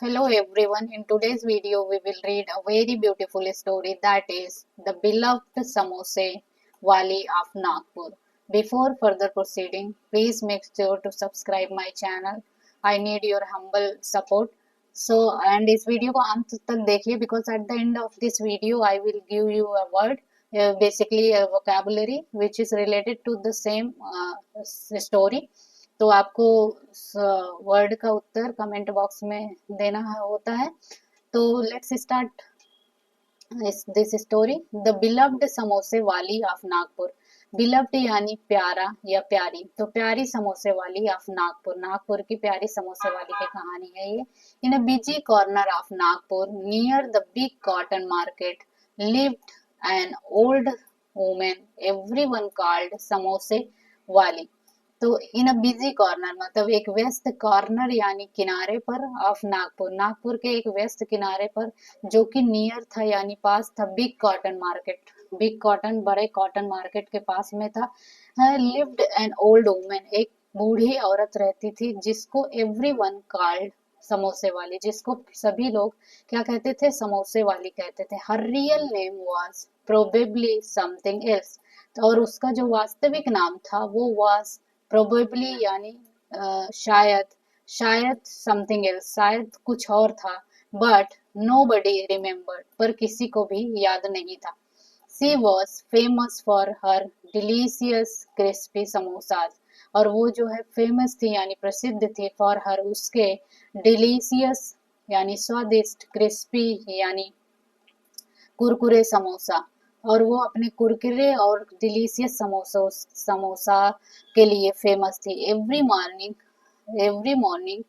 Hello everyone, in today's video we will read a very beautiful story that is The Beloved Samose Wali of Nagpur. Before further proceeding, please make sure to subscribe my channel. I need your humble support. So and इस video को अंत तक देखिए because at the end of this video I will give you a word, basically a vocabulary which is related to the same story. तो आपको word का उत्तर comment box में देना होता है। तो let's start this story. The beloved समोसे वाली ऑफ नागपुर। बिलव्ड यानी प्यारा या प्यारी, तो प्यारी समोसे वाली ऑफ नागपुर, नागपुर की प्यारी समोसे वाली की कहानी है ये। In a busy corner of Nagpur near the big cotton market lived an old women everyone called समोसे वाली। तो इन अ बिजी कॉर्नर मतलब एक व्यस्त कॉर्नर यानी किनारे पर ऑफ नागपुर, नागपुर के एक व्यस्त किनारे पर जो कि नियर था यानी पास था big cotton market, big cotton बड़े कॉटन मार्केट के पास में था। लिव्ड एन ओल्ड वुमेन, एक बूढ़ी औरत रहती थी जिसको एवरीवन कॉल्ड समोसे वाली, जिसको सभी लोग क्या कहते थे, समोसे वाली कहते थे। Her real name was probably something else, और उसका जो वास्तविक नाम था वो वाज प्रोबेबली यानी शायद, शायद समथिंग एल्स शायद कुछ और था। बट नो बडी रिमेम्बर्ड, पर किसी को भी याद नहीं था। She was famous for her delicious crispy samosas, और वो जो है फेमस थी यानी प्रसिद्ध थी फॉर हर उसके डिलीशियस यानी स्वादिष्ट, क्रिस्पी यानी कुरकुरे समोसा, और वो अपने कुरकुरे और डिलीशियस समोसा के लिए फेमस थी। Every morning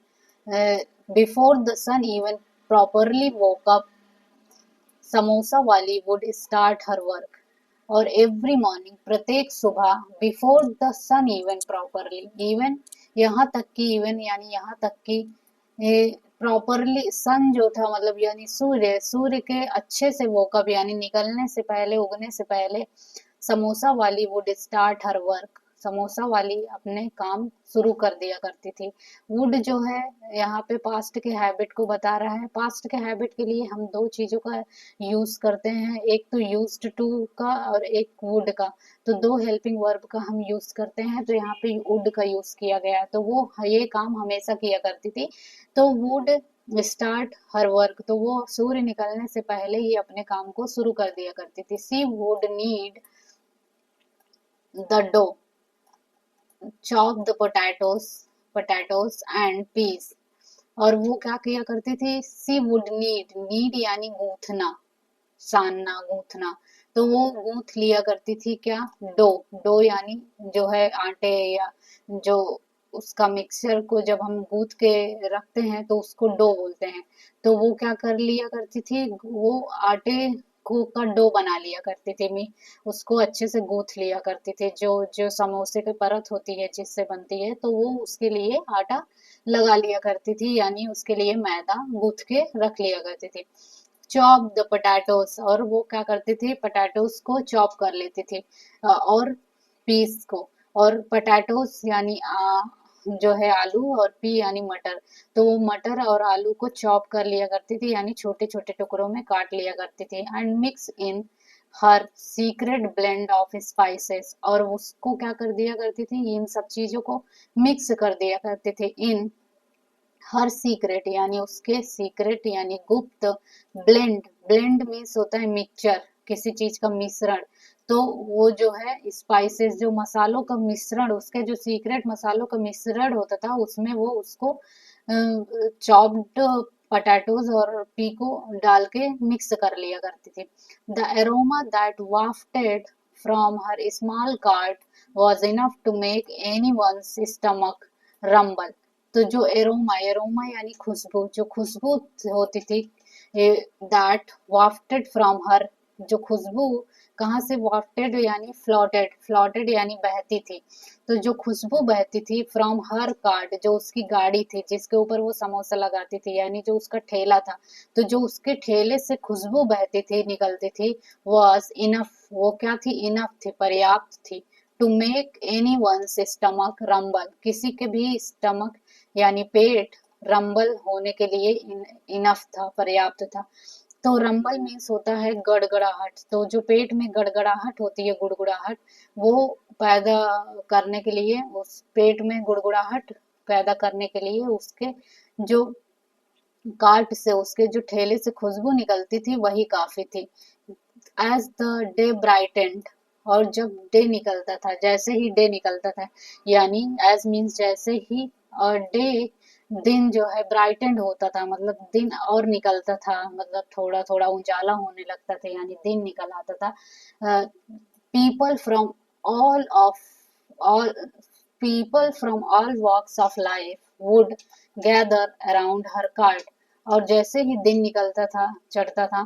before the sun even properly woke up samosa वाली वुड स्टार्ट हर वर्क। और एवरी मॉर्निंग प्रत्येक सुबह, before the sun even properly, even यहाँ तक कि, इवन यानी यहाँ तक कि प्रॉपरली सन जो था मतलब यानी सूर्य, सूर्य के अच्छे से वोकअप यानी निकलने से पहले, उगने से पहले समोसा वाली would start her work, samosa वाली अपने काम शुरू कर दिया करती थी। वुड जो है यहाँ पे पास्ट के हैबिट को बता रहा है। पास्ट के हैबिट के लिए हम दो चीजों का यूज करते हैं, एक तो यूज्ड टू का और एक वुड का। तो दो हेल्पिंग वर्ब का हम यूज करते हैं, तो यहाँ पे वुड का यूज किया गया है। तो वो ये काम हमेशा किया करती थी। तो वुड स्टार्ट हर वर्क, तो वो सूर्य निकलने से पहले ही अपने काम को शुरू कर दिया करती थी। She would knead the dough, chop the potatoes and peas, और वो क्या किया करती थी, सी वुड नीड, नीड यानी गूंथना, सानना, गूंथना। तो वो गूंथ लिया करती थी क्या, डो, डो यानी जो है आटे या जो उसका मिक्सचर को जब हम गूंथ के रखते हैं तो उसको डो बोलते हैं। तो वो क्या कर लिया करती थी, वो आटे को का डो बना लिया करती थी, मी उसको अच्छे से गूंथ लिया करती थी। जो जो समोसे की परत होती है जिससे बनती है, तो वो उसके लिए आटा लगा लिया करती थी यानी उसके लिए मैदा गूंथ के रख लिया करती थी। चॉप द पोटैटोज, और वो क्या करती थी, पोटैटोज को चॉप कर लेती थी और पीस को। और पोटैटोज यानी जो है आलू, और पी यानी मटर, तो वो मटर और आलू को चॉप कर लिया करती थी यानी छोटे छोटे टुकड़ों में काट लिया करती थी। And mix in her secret blend of spices, और उसको क्या कर दिया करती थी, इन सब चीजों को मिक्स कर दिया करते थे इन हर सीक्रेट यानी उसके सीक्रेट यानी गुप्त, ब्लेंड, ब्लेंड मीन्स होता है मिक्सचर, किसी चीज का मिश्रण। तो वो जो है स्पाइसेस, जो मसालों का मिश्रण, उसके जो सीक्रेट मसालों का मिश्रण होता था उसमें वो उसको चॉप्ड पटाटोज और पी को डाल के मिक्स कर लिया करती थी। The aroma that wafted from her small cart was enough to make anyone's stomach rumble. तो जो एरोमा, एरोमा यानी खुशबू, जो खुशबू होती थी, दैट वाफ्टेड फ्रॉम हर, जो खुशबू कहाँ से, वाफ्टेड यानी फ्लोटेड, फ्लोटेड यानी बहती थी। तो जो खुशबू बहती थी फ्रॉम हर कार्ट, जो उसकी गाड़ी थी जिसके ऊपर वो समोसा लगाती थी यानी जो उसका ठेला था, तो जो उसके ठेले से खुशबू बहती थी, निकलती थी, वॉज इनफ, वो क्या थी, इनफ थी, पर्याप्त थी, to make anyone's stomach rumble, किसी के भी स्टमक यानी पेट रंबल होने के लिए इनफ था, पर्याप्त था। तो रंबल मीन्स होता है गड़गड़ाहट। तो जो पेट में गड़गड़ाहट होती है, गुड़गुड़ाहट, वो पैदा करने के लिए, उस पेट में गुड़गुड़ाहट पैदा करने के लिए उसके जो कार्ट से, उसके जो ठेले से खुशबू निकलती थी वही काफी थी। एज द डे ब्राइटेंड, और जब डे निकलता था, जैसे ही डे निकलता था, यानी एज मीन्स जैसे ही, और डे दिन जो है ब्राइटेंड होता था, मतलब दिन और निकलता था, मतलब थोड़ा थोड़ा उजाला होने लगता था, यानी दिन निकल आता था। People from all of all people from all walks of life would gather around her cart. और जैसे ही दिन निकलता था, चढ़ता था,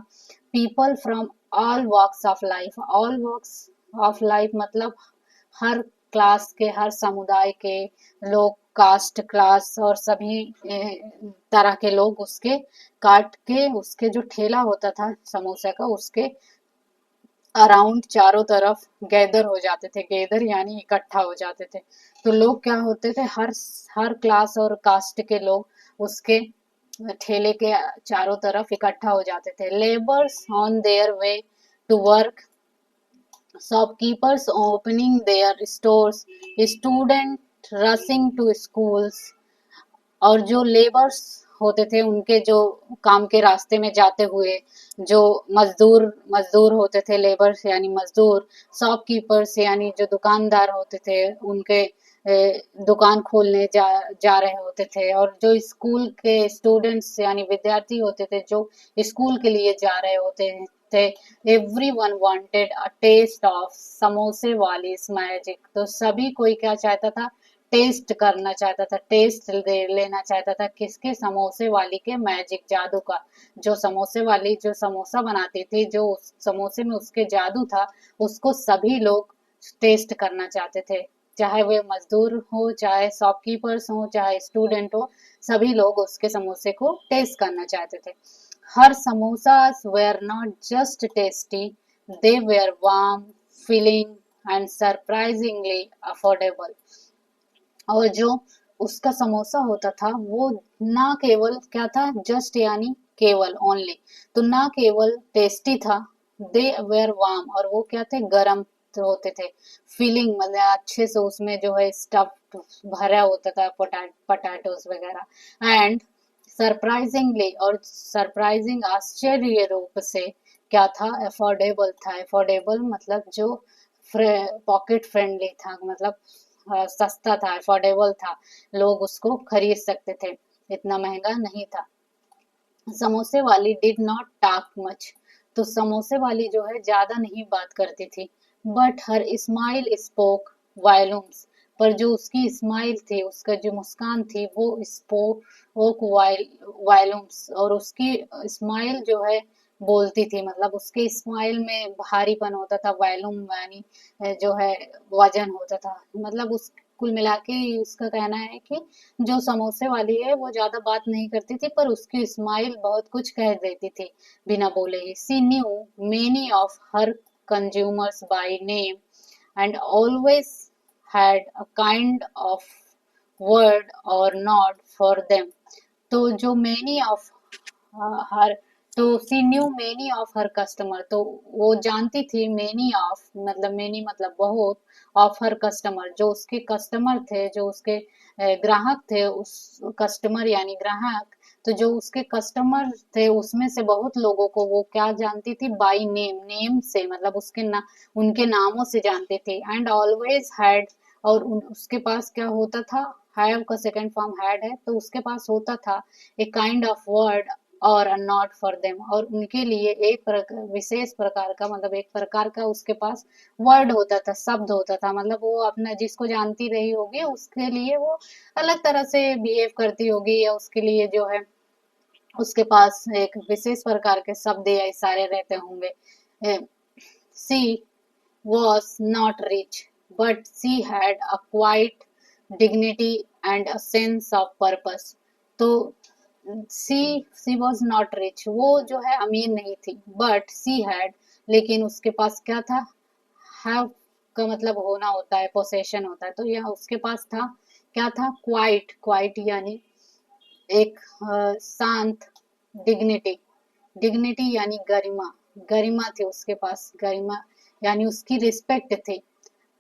people from all walks of life, all walks of life मतलब हर क्लास के, हर समुदाय के लोग, कास्ट क्लास और सभी तरह के लोग उसके काट के, उसके जो ठेला होता था समोसे का, उसके अराउंड चारों तरफ गैदर हो जाते थे। गैदर यानी इकट्ठा हो जाते थे। तो लोग क्या होते थे, हर क्लास और कास्ट के लोग उसके ठेले के चारों तरफ इकट्ठा हो जाते थे। Labours on their way to work, shopkeepers opening their stores, student rushing to schools, और जो लेबर्स होते थे उनके जो काम के रास्ते में जाते हुए, जो मजदूर मजदूर होते थे, लेबर्स यानी मजदूर, शॉपकीपर्स यानी जो दुकानदार होते थे, उनके दुकान खोलने जा रहे होते थे, और जो स्कूल के स्टूडेंट्स यानी विद्यार्थी होते थे, जो स्कूल के लिए जा रहे होते थे। Everyone wanted a taste of समोसे वाली मैजिक। तो सभी कोई क्या चाहता था, टेस्ट करना चाहता था, टेस्ट लेना चाहता था, किसके, समोसे वाली के मैजिक, जादू का। जो समोसे वाली जो समोसा बनाती थी, जो उस समोसे में उसके जादू था, उसको सभी लोग टेस्ट करना चाहते थे। चाहे वे मजदूर हो, चाहे शॉपकीपर्स हो, चाहे स्टूडेंट हो, सभी लोग उसके समोसे को टेस्ट करना चाहते थे। Her samosas were not just tasty, they were warm, filling and surprisingly affordable. और जो उसका समोसा होता था वो ना केवल क्या था, जस्ट यानी केवल, ओनली, तो ना केवल टेस्टी था, दे वेर वार्म, और वो क्या थे, गरम होते थे। फीलिंग मतलब अच्छे से उसमें जो है स्टफ भरा होता था, पोटैटोस वगैरह। एंड सरप्राइजिंगली, और सरप्राइजिंग आश्चर्य रूप से क्या था, अफोर्डेबल था। अफोर्डेबल मतलब जो पॉकेट फ्रेंडली था, मतलब सस्ता था, अफोर्डेबल था, लोग उसको खरीद सकते थे, इतना महंगा नहीं था। समोसे वाली डिड नॉट टॉक मच, तो समोसे वाली जो है ज्यादा नहीं बात करती थी, बट हर स्माइल स्पोक वायलूम्स, पर जो उसकी स्माइल थी, उसका जो मुस्कान थी, वो स्पोक वायलूम्स, और उसकी स्माइल जो है बोलती थी, मतलब उसके स्माइल में भारीपन होता था, वॉल्यूम यानी जो है वजन होता था, मतलब उस कुल मिला के उसका कहना है कि जो समोसे वाली है वो ज्यादा बात नहीं करती थी, पर उसकी स्माइल बहुत कुछ कह देती थी बिना बोले ही। She knew many of her consumers by name and always had a kind of word और नॉट फॉर देम। तो जो मेनी ऑफ हर, तो she knew many of her customer, तो वो जानती थी मेनी ऑफ, मतलब मेनी मतलब बहुत, ऑफ हर कस्टमर, जो उसके कस्टमर थे, जो उसके ग्राहक थे, उस कस्टमर यानी ग्राहक, तो जो उसके कस्टमर थे उसमें से बहुत लोगों को वो क्या जानती थी, बाय नेम, नेम से मतलब उनके नामों से जानती थी। एंड ऑलवेज हैड, और उसके पास क्या होता था, हैव का सेकंड फॉर्म हैड है, तो उसके पास होता था ए काइंड ऑफ वर्ड और नॉट फॉर देम, और उनके लिए एक विशेष प्रकार का, मतलब एक प्रकार का उसके पास वर्ड होता था, शब्द होता था, मतलब वो अपना जिसको जानती रही होगी उसके लिए वो अलग तरह से बिहेव करती होगी, या उसके लिए जो है उसके पास एक विशेष प्रकार के शब्द या इशारे रहते होंगे। सी was not rich, but she had a quiet dignity and a sense of purpose. तो सी वॉज नॉट रिच, वो जो है अमीर नहीं थी, बट सी हैड, लेकिन उसके पास क्या था, हैव का मतलब होना होता है, पोसेशन होता है, तो यह उसके पास था, क्या था, क्वाइट, क्वाइट यानी एक शांत, डिग्निटी, डिग्निटी यानी गरिमा, गरिमा थी उसके पास, गरिमा यानी उसकी रिस्पेक्ट थी,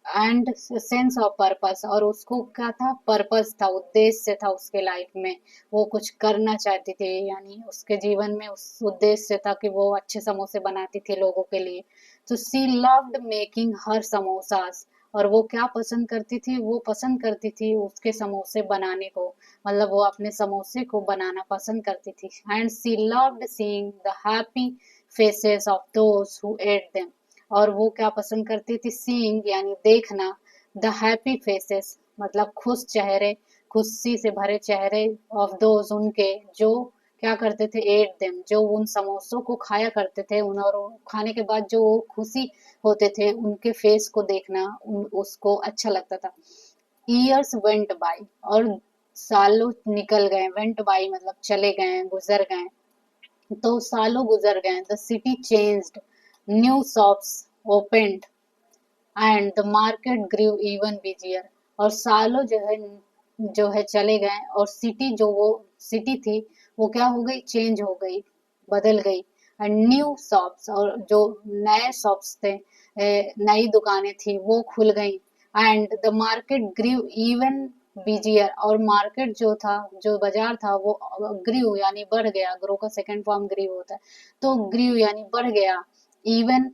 एंड सेंस ऑफ पर्पस, और उसको क्या था, पर्पस था, उद्देश्य था उसके लाइफ में, वो कुछ करना चाहती थी, यानी उसके जीवन में उस उद्देश्य था कि वो अच्छे समोसे बनाती थी लोगों के लिए। तो सी लव्ड मेकिंग हर समोसास, और वो क्या पसंद करती थी, वो पसंद करती थी उसके समोसे बनाने को, मतलब वो अपने समोसे को बनाना पसंद करती थी। And she loved seeing the happy faces of those who ate them, और वो क्या पसंद करती थी, सीइंग यानी देखना, द हैप्पी फेसेस मतलब खुश चेहरे, खुशी से भरे चेहरे, ऑफ दोज उनके, जो क्या करते थे, एट देम जो उन समोसों को खाया करते थे, उन और खाने के बाद जो वो खुशी होते थे, उनके फेस को देखना उसको अच्छा लगता था। ईयर्स वेंट बाय, और सालों निकल गए, वेंट बाय मतलब चले गए, गुजर गए, तो सालों गुजर गए, the city changed, new shops opened, and the market grew even busier, और सालों जो है चले गए, और सिटी जो वो सिटी थी वो क्या हो गई, चेंज हो गई, बदल गई, एंड न्यू शॉप्स, और जो नए शॉप्स थे, नई दुकानें थी वो खुल गई, and the market grew even busier, और मार्केट जो था, जो बाजार था वो ग्रीव यानी बढ़ गया, ग्रो का सेकंड फॉर्म ग्रीव होता है, तो ग्रीव यानी बढ़ गया, इवन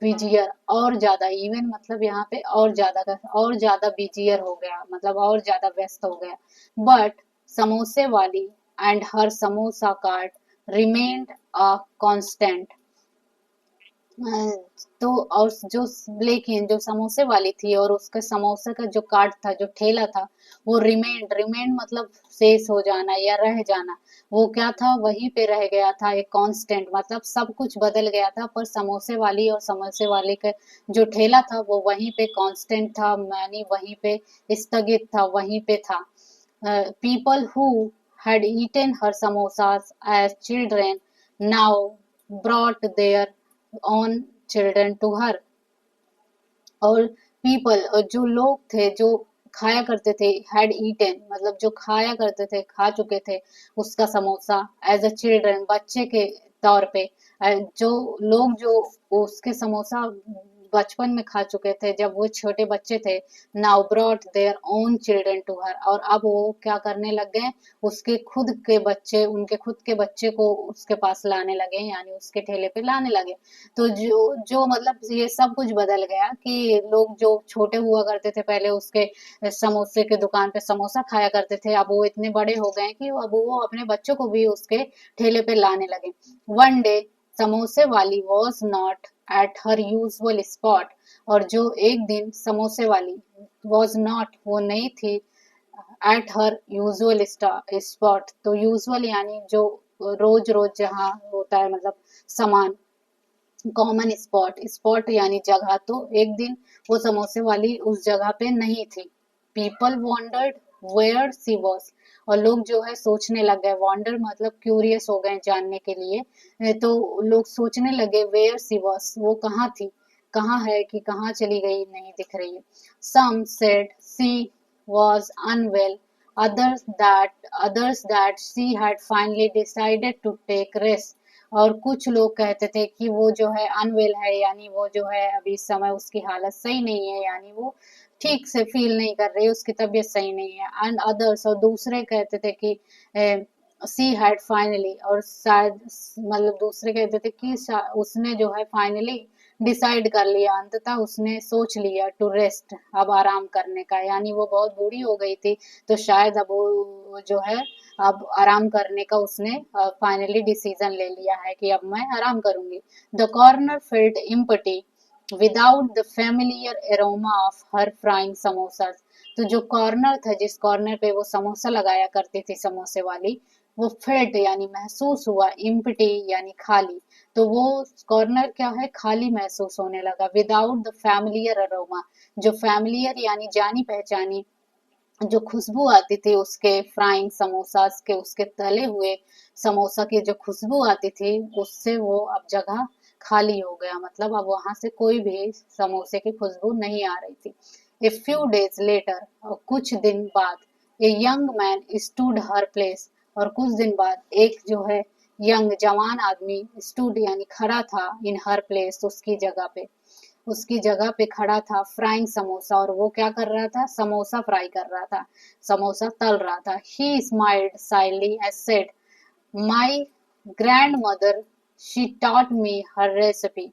बिजियर और ज्यादा, इवन मतलब यहाँ पे और ज्यादा का, और ज्यादा बिजियर हो गया, मतलब और ज्यादा व्यस्त हो गया। बट समोसे वाली and her samosa cart remained a constant, तो और जो, लेकिन जो समोसे वाली थी और उसके समोसे का जो कार्ट था, जो ठेला था, वो रिमेंड, रिमेंड मतलब शेष हो जाना या रह जाना, वो क्या था, वहीं पे रह गया था, एक कांस्टेंट, मतलब सब कुछ बदल गया था, पर समोसे वाली और समोसे वाले का जो ठेला था वो वहीं पे कांस्टेंट था, यानी वहीं पे स्थगित था, वहीं पे था। People who had eaten her samosas as children now brought their own children to her. और पीपल, और जो लोग थे जो खाया करते थे, हैड ईटन मतलब जो खाया करते थे, खा चुके थे उसका समोसा, एज अ चिल्ड्रन बच्चे के तौर पे, जो लोग जो उसके समोसा बचपन में खा चुके थे जब वो छोटे बच्चे थे, now brought their own children to her, और अब वो क्या करने लग गए, उसके खुद के बच्चे, उनके खुद के बच्चे को उसके पास लाने लगे, यानी उसके ठेले पे लाने लगे। तो जो जो मतलब ये सब कुछ बदल गया कि लोग जो छोटे हुआ करते थे पहले उसके समोसे के दुकान पे समोसा खाया करते थे, अब वो इतने बड़े हो गए कि अब वो अपने बच्चों को भी उसके ठेले पे लाने लगे। वन डे समोसे वाली was not at her usual spot, और जो एक दिन समोसे वाली वॉज नॉट वो नहीं थी एट हर यूजुअल स्पॉट, तो यूजुअल यानी जो रोज रोज जहाँ होता है, मतलब समान, कॉमन स्पॉट, स्पॉट यानी जगह, तो एक दिन वो समोसे वाली उस जगह पे नहीं थी। People wondered where she was, और लोग जो है सोचने लग गए, वॉन्डर मतलब क्यूरियस हो गए जानने के लिए, तो लोग सोचने लगे वेयर सी वॉज, वो कहाँ थी, कहाँ है, कि कहाँ चली गई, नहीं दिख रही है। Some said she was unwell, others that she had finally decided to take rest, और कुछ लोग कहते थे कि वो जो है अनवेल है, यानी वो जो है अभी इस समय उसकी हालत सही नहीं है, यानी वो ठीक से फील नहीं कर रही, उसकी तबीयत सही नहीं है। एंड अदर्स, और दूसरे कहते थे कि सी हैड फाइनली, और शायद मतलब दूसरे कहते थे कि उसने जो है फाइनली डिसाइड कर लिया, अंततः उसने सोच लिया टू रेस्ट, अब आराम करने का, यानी वो बहुत बूढ़ी हो गई थी, तो शायद अब वो जो है अब आराम करने का उसने फाइनली डिसीजन ले लिया है कि अब मैं आराम करूंगी। The corner felt empty without the familiar aroma of her frying samosas, तो जो कॉर्नर था, जिस कॉर्नर पे वो समोसा लगाया करती थी समोसे वाली, वो फेल्ट यानी महसूस हुआ, इम्पटी यानी खाली, तो वो कॉर्नर क्या है, खाली महसूस होने लगा, विदाउट द फैमिलियर अरोमा, जो फैमिलियर यानी जानी पहचानी जो खुशबू आती थी उसके फ्राइंग समोसा के, उसके तले हुए समोसा की जो खुशबू आती थी, उससे वो अब जगह खाली हो गया, मतलब अब वहां से कोई भी समोसे की खुशबू नहीं आ रही थी। ए फ्यू डेज लेटर, कुछ दिन बाद, a young man stood her place, और कुछ दिन बाद एक जो है यंग जवान आदमी स्टूड यानी खड़ा था इन हर प्लेस, उसकी जगह पे खड़ा था फ्राइंग समोसा, और वो क्या कर रहा था, समोसा फ्राई कर रहा था, समोसा तल रहा था। He smiled sidely and said, my grandmother she taught me her recipe.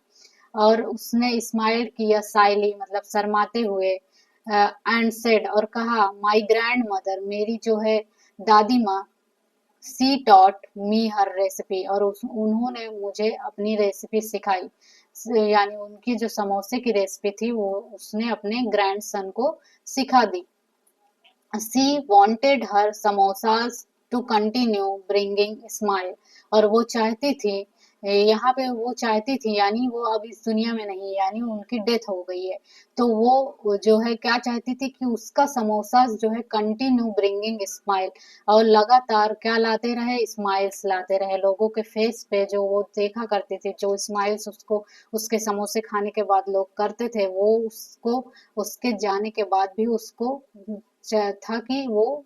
और उसने स्माइल किया साइली मतलब शर्माते हुए, एंड सेड और कहा, माई ग्रैंड मदर मेरी जो है दादी माँ, सी टॉट मी हर रेसिपी, और उन्होंने मुझे अपनी रेसिपी सिखाई। यानी उनकी जो समोसे की रेसिपी थी वो उसने अपने ग्रैंडसन को सिखा दी। She wanted her samosas to continue bringing smile, और वो चाहती थी, यहाँ पे वो चाहती थी यानी वो अब इस दुनिया में नहीं है, यानी उनकी डेथ हो गई है, तो वो जो है क्या चाहती थी कि उसका समोसा जो है कंटिन्यू ब्रिंगिंग स्माइल, और लगातार क्या लाते रहे, स्माइल्स लाते रहे लोगों के फेस पे। जो वो देखा करती थी, जो स्माइल्स उसको उसके समोसे खाने के बाद लोग करते थे, वो उसको उसके जाने के बाद भी उसको था कि वो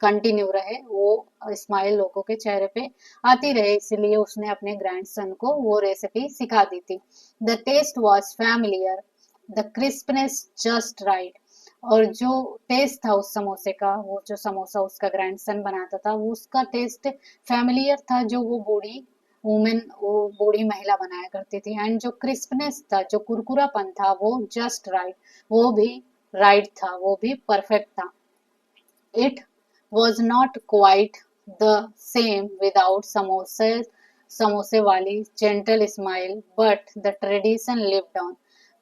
कंटिन्यू रहे, वो स्माइल लोगों के चेहरे पे आती रहे, इसलिए उसने अपने ग्रैंडसन को वो रेसिपी सिखा दी थी। The taste was familiar, the crispness just right, और जो टेस्ट था उस समोसे का, वो जो समोसा उसका ग्रैंडसन बनाता था, वो उसका टेस्ट फैमिलियर था, जो वो बूढ़ी महिला बनाया करती थी। एंड जो क्रिस्पनेस था, जो कुरकुरापन था, वो जस्ट राइट, वो भी राइट था, वो भी परफेक्ट था। It was not quite the same without समोसे वाली gentle smile, but the tradition lived on.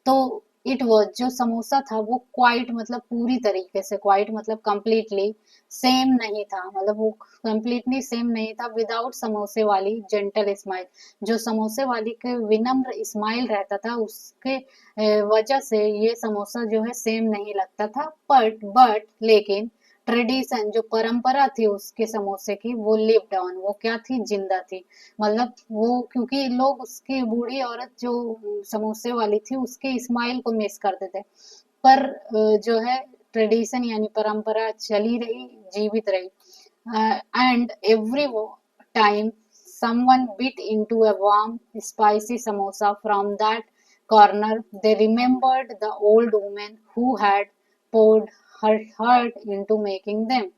तो इट वॉज जो समोसा था वो क्वाइट मतलब पूरी तरीके से, क्वाइट मतलब कंप्लीटली सेम नहीं था, मतलब वो कंप्लीटली सेम नहीं था विदाउट समोसे वाली जेंटल स्माइल। जो समोसे वाली के विनम्र स्माइल रहता था, उसके वजह से ये समोसा जो है सेम नहीं लगता था। बट लेकिन ट्रेडिशन जो परंपरा थी उसके समोसे की, वो लिव्ड ऑन, वो क्या थी, जिंदा थी। मतलब वो क्योंकि लोग उसकी बूढ़ी औरत जो समोसे वाली थी उसके स्माइल को मिस करते थे, पर जो है ट्रेडिशन यानी परंपरा चली रही, जीवित रही। And every time someone bit into a warm spicy samosa from that corner, they remembered the old woman who had poured her heart into making them.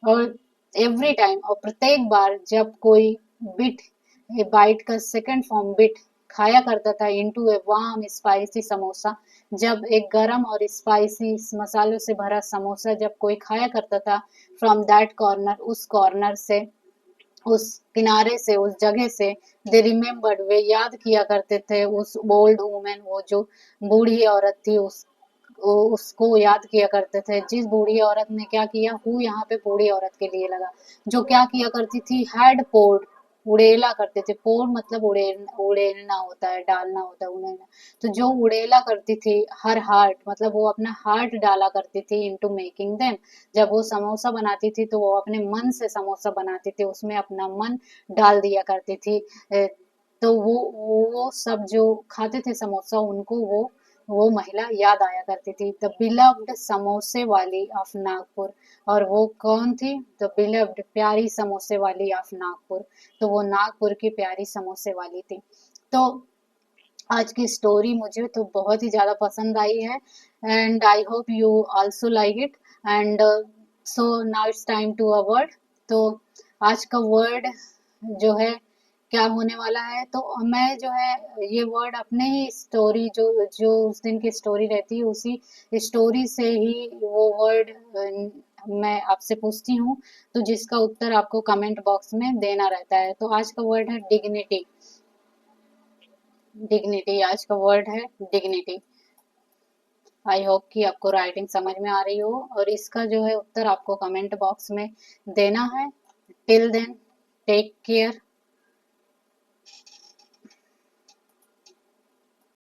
और एवरी टाइम, और प्रत्येक बार जब कोई बिट, बाइट का सेकंड फॉर्म बिट खाया करता था into a warm spicy samosa, जब एक गरम और स्पाइसी मसालों से भरा समोसा जब कोई खाया करता था, फ्रॉम दैट कॉर्नर, उस कॉर्नर से, उस किनारे से, उस जगह से, दे रिमेम्बर्ड वे याद किया करते थे उस ओल्ड वुमेन, वो जो बूढ़ी औरत थी, उसको याद किया करते थे, जिस बूढ़ी औरत ने क्या किया, हु यहाँ पे बूढ़ी औरत के लिए लगा, जो क्या किया करती थी, हैड पोर्ड, उड़ेला करते थे, पोर मतलब उड़ेलना होता है, डालना होता है, उड़ेलना। तो जो उड़ेला करती थी, हर हार्ट मतलब वो अपना हार्ट डाला करती थी इनटू मेकिंग देम। जब वो समोसा बनाती थी तो वो अपने मन से समोसा बनाती थी, उसमें अपना मन डाल दिया करती थी। तो वो सब जो खाते थे समोसा, उनको वो महिला याद आया करती थी, द बिलव्ड समोसे वाली ऑफ नागपुर। और वो कौन थी, द बिलव्ड प्यारी समोसे वाली ऑफ नागपुर, तो वो नागपुर की प्यारी समोसे वाली थी। तो आज की स्टोरी मुझे तो बहुत ही ज़्यादा पसंद आई है, and I hope you also like it. And so now it's time to a word. तो आज का वर्ड जो है क्या होने वाला है, तो मैं जो है ये वर्ड अपने ही स्टोरी, जो जो उस दिन की स्टोरी रहती है उसी स्टोरी से ही वो वर्ड मैं आपसे पूछती हूँ, तो जिसका उत्तर आपको कमेंट बॉक्स में देना रहता है। तो आज का वर्ड है डिग्निटी। डिग्निटी आज का वर्ड है, डिग्निटी। आई होप कि आपको राइटिंग समझ में आ रही हो, और इसका जो है उत्तर आपको कमेंट बॉक्स में देना है। Till then, take care.